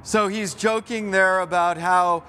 So he's joking there about how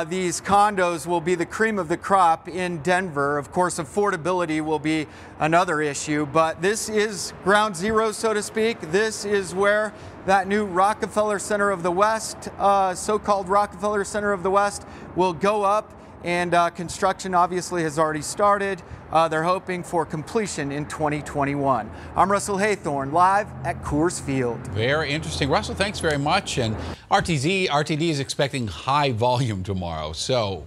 these condos will be the cream of the crop in Denver. Of course, affordability will be another issue, but this is ground zero, so to speak. This is where that new Rockefeller Center of the West, so-called Rockefeller Center of the West, will go up. And construction obviously has already started. They're hoping for completion in 2021. I'm Russell Haythorne, live at Coors Field. Very interesting. Russell, thanks very much. And RTD is expecting high volume tomorrow, so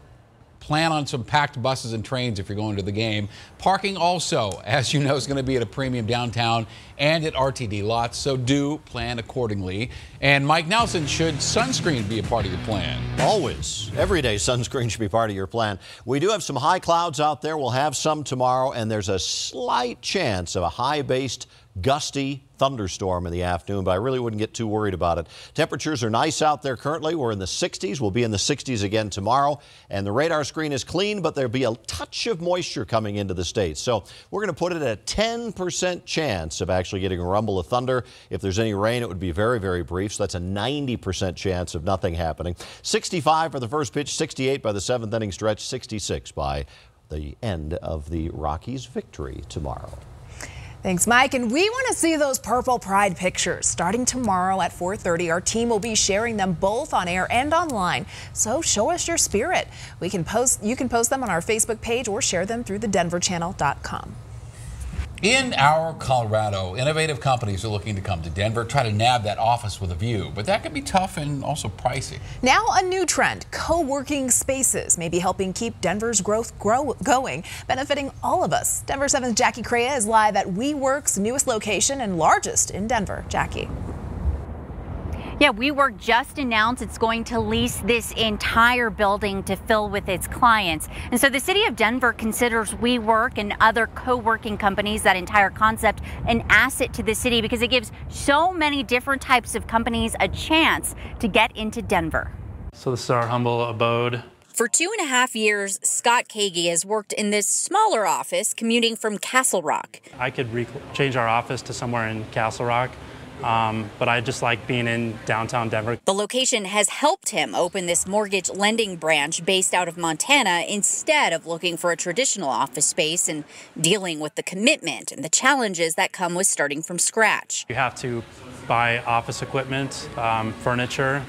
plan on some packed buses and trains if you're going to the game. Parking also, as you know, is going to be at a premium downtown and at RTD lots, so do plan accordingly. And Mike Nelson, should sunscreen be a part of your plan? Always. Every day sunscreen should be part of your plan. We do have some high clouds out there. We'll have some tomorrow, and there's a slight chance of a high-based gusty thunderstorm in the afternoon, but I really wouldn't get too worried about it. Temperatures are nice out there currently. We're in the 60s. We'll be in the 60s again tomorrow. And the radar screen is clean, but there'll be a touch of moisture coming into the state. So we're going to put it at a 10% chance of actually getting a rumble of thunder. If there's any rain, it would be very, very brief. So that's a 90% chance of nothing happening. 65 for the first pitch, 68 by the seventh inning stretch, 66 by the end of the Rockies' victory tomorrow. Thanks, Mike. And we want to see those Purple Pride pictures. Starting tomorrow at 4:30, our team will be sharing them both on air and online. So show us your spirit. You can post them on our Facebook page or share them through thedenverchannel.com. In our Colorado, innovative companies are looking to come to Denver, try to nab that office with a view, but that can be tough and also pricey. Now a new trend, co-working spaces may be helping keep Denver's growth going, benefiting all of us. Denver 7's Jackie Crea is live at WeWork's newest location and largest in Denver. Jackie. Yeah, WeWork just announced it's going to lease this entire building to fill with its clients. And so the city of Denver considers WeWork and other co-working companies, that entire concept, an asset to the city because it gives so many different types of companies a chance to get into Denver. So this is our humble abode. For 2.5 years, Scott Kagi has worked in this smaller office commuting from Castle Rock. I could change our office to somewhere in Castle Rock. But I just like being in downtown Denver. The location has helped him open this mortgage lending branch based out of Montana instead of looking for a traditional office space and dealing with the commitment and the challenges that come with starting from scratch. You have to buy office equipment, furniture.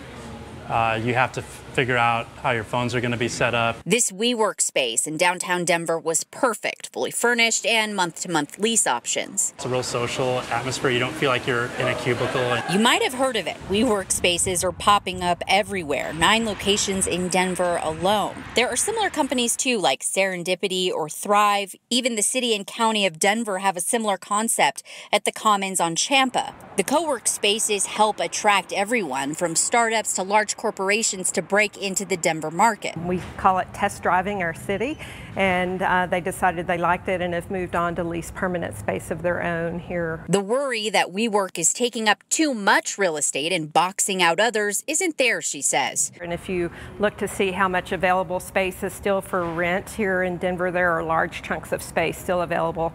You have to figure out how your phones are going to be set up. This WeWork space in downtown Denver was perfect, fully furnished and month-to-month lease options. It's a real social atmosphere. You don't feel like you're in a cubicle. You might have heard of it. WeWork spaces are popping up everywhere, 9 locations in Denver alone. There are similar companies too, like Serendipity or Thrive. Even the city and county of Denver have a similar concept at the Commons on Champa. The co-work spaces help attract everyone from startups to large corporations to break into the Denver market. We call it test driving our city, and they decided they liked it and have moved on to lease permanent space of their own here. The worry that WeWork is taking up too much real estate and boxing out others isn't there, she says. And if you look to see how much available space is still for rent here in Denver, there are large chunks of space still available.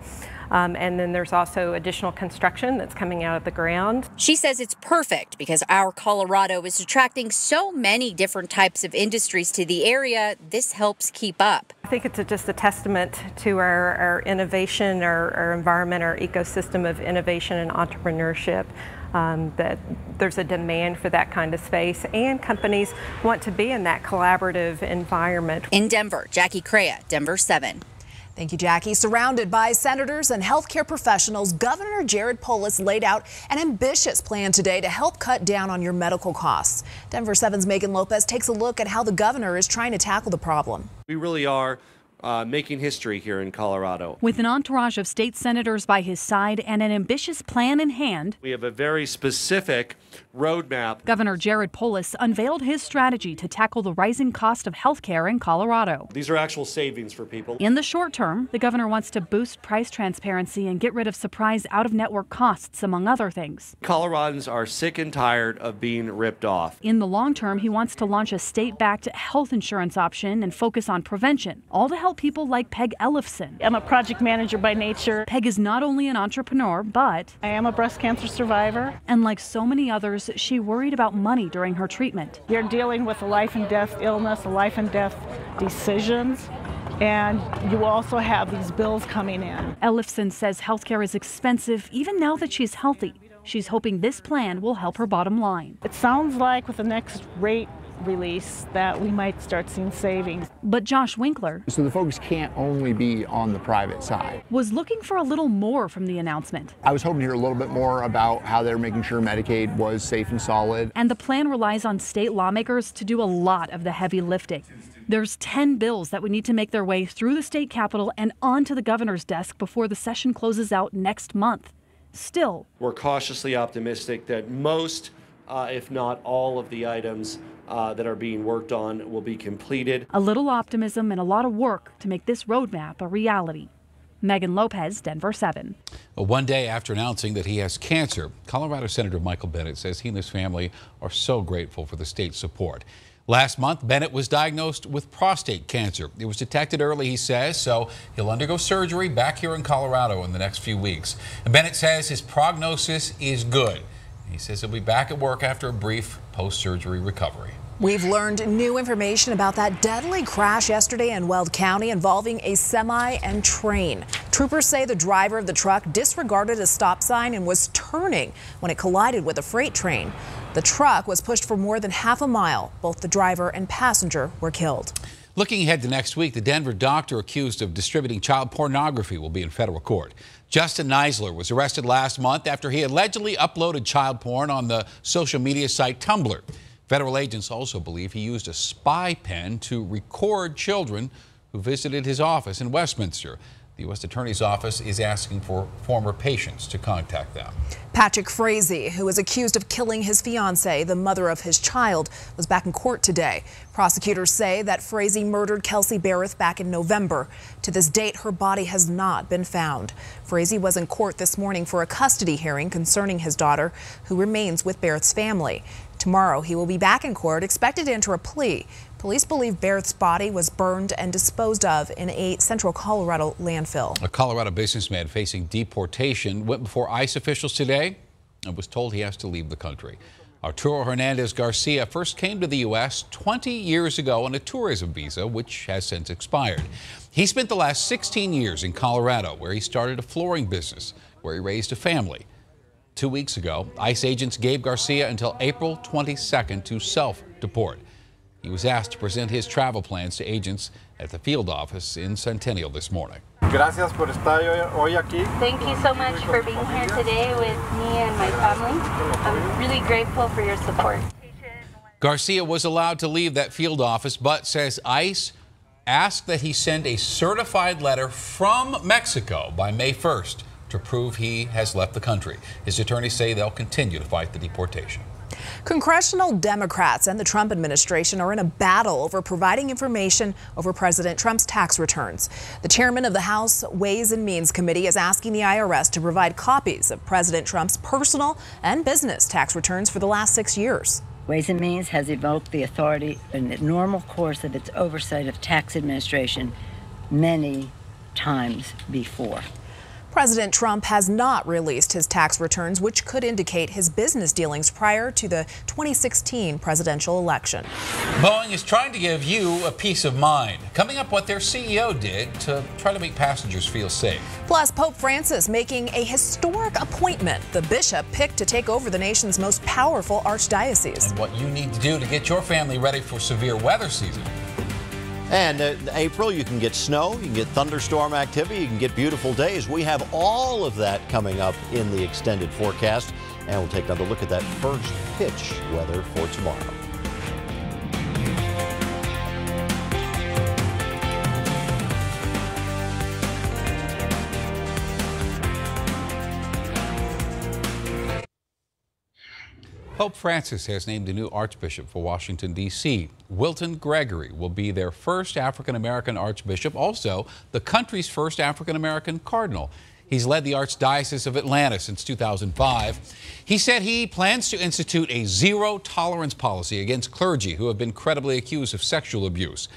And then there's also additional construction that's coming out of the ground. She says it's perfect because our Colorado is attracting so many different types of industries to the area. This helps keep up. I think it's just a testament to our innovation, our environment, our ecosystem of innovation and entrepreneurship. That there's a demand for that kind of space, and companies want to be in that collaborative environment. In Denver, Jackie Crea, Denver 7. Thank you, Jackie. Surrounded by senators and healthcare professionals, Governor Jared Polis laid out an ambitious plan today to help cut down on your medical costs. Denver 7's Megan Lopez takes a look at how the governor is trying to tackle the problem. We really are making history here in Colorado. With an entourage of state senators by his side and an ambitious plan in hand, we have a very specific roadmap. Governor Jared Polis unveiled his strategy to tackle the rising cost of health care in Colorado. These are actual savings for people. In the short term, the governor wants to boost price transparency and get rid of surprise out-of-network costs, among other things. Coloradians are sick and tired of being ripped off. In the long term, he wants to launch a state-backed health insurance option and focus on prevention, all to help people like Peg Ellefson. I'm a project manager by nature. Peg is not only an entrepreneur, but I am a breast cancer survivor. And like so many others doctors, she worried about money during her treatment. You're dealing with a life and death illness, a life and death decisions, and you also have these bills coming in. Ellefson says healthcare is expensive even now that she's healthy. She's hoping this plan will help her bottom line. It sounds like with the next rate release that we might start seeing savings. But Josh Winkler, so the focus can't only be on the private side, was looking for a little more from the announcement. I was hoping to hear a little bit more about how they're making sure Medicaid was safe and solid. And the plan relies on state lawmakers to do a lot of the heavy lifting. There's 10 bills that would need to make their way through the state capitol and onto the governor's desk before the session closes out next month. Still, we're cautiously optimistic that most, if not all, of the items that are being worked on will be completed. A little optimism and a lot of work to make this roadmap a reality. Megan Lopez, Denver 7. One day after announcing that he has cancer, Colorado Senator Michael Bennet says he and his family are so grateful for the state's support. Last month, Bennet was diagnosed with prostate cancer. It was detected early, he says, so he'll undergo surgery back here in Colorado in the next few weeks. And Bennet says his prognosis is good. He says he'll be back at work after a brief post-surgery recovery. We've learned new information about that deadly crash yesterday in Weld County involving a semi and train. Troopers say the driver of the truck disregarded a stop sign and was turning when it collided with a freight train. The truck was pushed for more than half a mile. Both the driver and passenger were killed. Looking ahead to next week, the Denver doctor accused of distributing child pornography will be in federal court. Justin Neisler was arrested last month after he allegedly uploaded child porn on the social media site Tumblr. Federal agents also believe he used a spy pen to record children who visited his office in Westminster. The U.S. Attorney's Office is asking for former patients to contact them. Patrick Frazee, who is accused of killing his fiancée, the mother of his child, was back in court today. Prosecutors say that Frazee murdered Kelsey Barrett back in November. To this date, her body has not been found. Frazee was in court this morning for a custody hearing concerning his daughter, who remains with Barrett's family. Tomorrow, he will be back in court, expected to enter a plea. Police believe Barrett's body was burned and disposed of in a central Colorado landfill. A Colorado businessman facing deportation went before ICE officials today and was told he has to leave the country. Arturo Hernandez Garcia first came to the U.S. 20 years ago on a tourism visa, which has since expired. He spent the last 16 years in Colorado, where he started a flooring business, where he raised a family. 2 weeks ago, ICE agents gave Garcia until April 22nd to self-deport. He was asked to present his travel plans to agents at the field office in Centennial this morning. Gracias por estar hoy aquí. Thank you so much for being here today with me and my family. I'm really grateful for your support. Garcia was allowed to leave that field office, but says ICE asked that he send a certified letter from Mexico by May 1st to prove he has left the country. His attorneys say they'll continue to fight the deportation. Congressional Democrats and the Trump administration are in a battle over providing information over President Trump's tax returns. The chairman of the House Ways and Means Committee is asking the IRS to provide copies of President Trump's personal and business tax returns for the last 6 years. Ways and Means has evoked the authority in the normal course of its oversight of tax administration many times before. President Trump has not released his tax returns, which could indicate his business dealings prior to the 2016 presidential election. Boeing is trying to give you a peace of mind, coming up what their CEO did to try to make passengers feel safe. Plus, Pope Francis making a historic appointment, the bishop picked to take over the nation's most powerful archdiocese. And what you need to do to get your family ready for severe weather season. And April, you can get snow, you can get thunderstorm activity, you can get beautiful days. We have all of that coming up in the extended forecast, and we'll take another look at that first pitch weather for tomorrow. Pope Francis has named a new archbishop for Washington, D.C. Wilton Gregory will be their first African-American archbishop, also the country's first African-American cardinal. He's led the Archdiocese of Atlanta since 2005. He said he plans to institute a zero-tolerance policy against clergy who have been credibly accused of sexual abuse.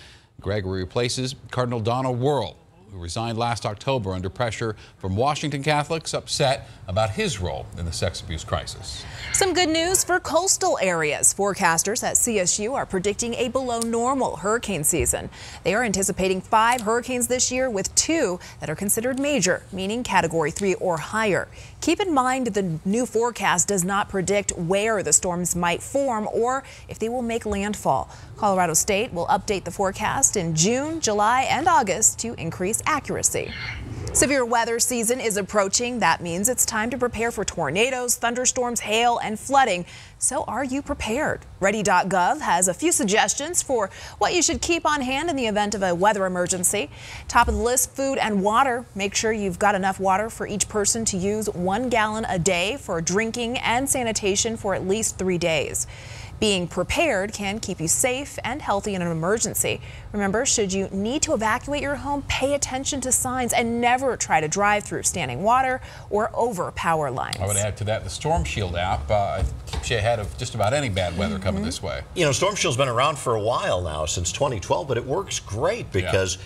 Gregory replaces Cardinal Donald Wuerl, who resigned last October under pressure from Washington Catholics upset about his role in the sex abuse crisis. Some good news for coastal areas. Forecasters at CSU are predicting a below normal hurricane season. They are anticipating 5 hurricanes this year, with 2 that are considered major, meaning Category 3 or higher. Keep in mind the new forecast does not predict where the storms might form or if they will make landfall. Colorado State will update the forecast in June, July, and August to increase accuracy. Severe weather season is approaching. That means it's time to prepare for tornadoes, thunderstorms, hail, and flooding. So are you prepared? Ready.gov has a few suggestions for what you should keep on hand in the event of a weather emergency. Top of the list, food and water. Make sure you've got enough water for each person to use 1 gallon a day for drinking and sanitation for at least 3 days. Being prepared can keep you safe and healthy in an emergency. Remember, should you need to evacuate your home, pay attention to signs and never try to drive through standing water or over power lines. I would add to that the Storm Shield app keeps you ahead of just about any bad weather coming this way. You know, Storm Shield's been around for a while now, since 2012, but it works great because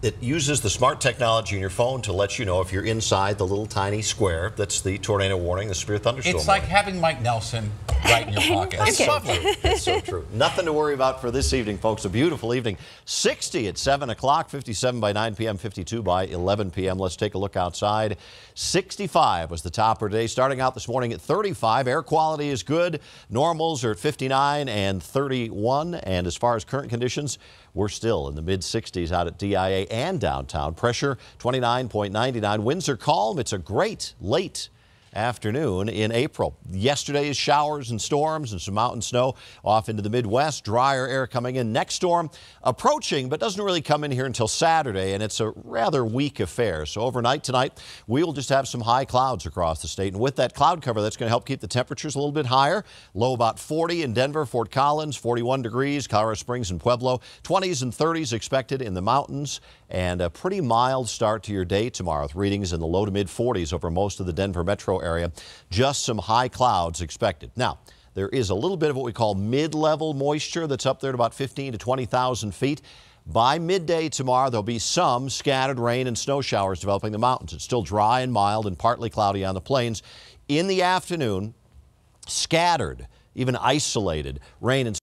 it uses the smart technology in your phone to let you know if you're inside the little tiny square that's the tornado warning, the severe thunderstorm It's like warning. having Mike Nelson right in your pocket. It's so true. It's so true. Nothing to worry about for this evening, folks. A beautiful evening. 60 at 7 o'clock, 57 by 9 p.m., 52 by 11 p.m. Let's take a look outside. 65 was the topper today, starting out this morning at 35. Air quality is good. Normals are at 59 and 31. And as far as current conditions, we're still in the mid-60s out at DIA and downtown. Pressure 29.99. Winds are calm. It's a great late afternoon in April. Yesterday's showers and storms and some mountain snow off into the Midwest. Drier air coming in. Next storm approaching, but doesn't really come in here until Saturday, and it's a rather weak affair. So overnight tonight, we will just have some high clouds across the state. And with that cloud cover, that's going to help keep the temperatures a little bit higher. Low about 40 in Denver, Fort Collins, 41 degrees, Colorado Springs and Pueblo. 20s and 30s expected in the mountains. And a pretty mild start to your day tomorrow with readings in the low to mid 40s over most of the Denver metro area. Just some high clouds expected. Now, there is a little bit of what we call mid-level moisture that's up there at about 15 to 20,000 feet. By midday tomorrow, there'll be some scattered rain and snow showers developing in the mountains. It's still dry and mild and partly cloudy on the plains. In the afternoon, scattered, even isolated rain and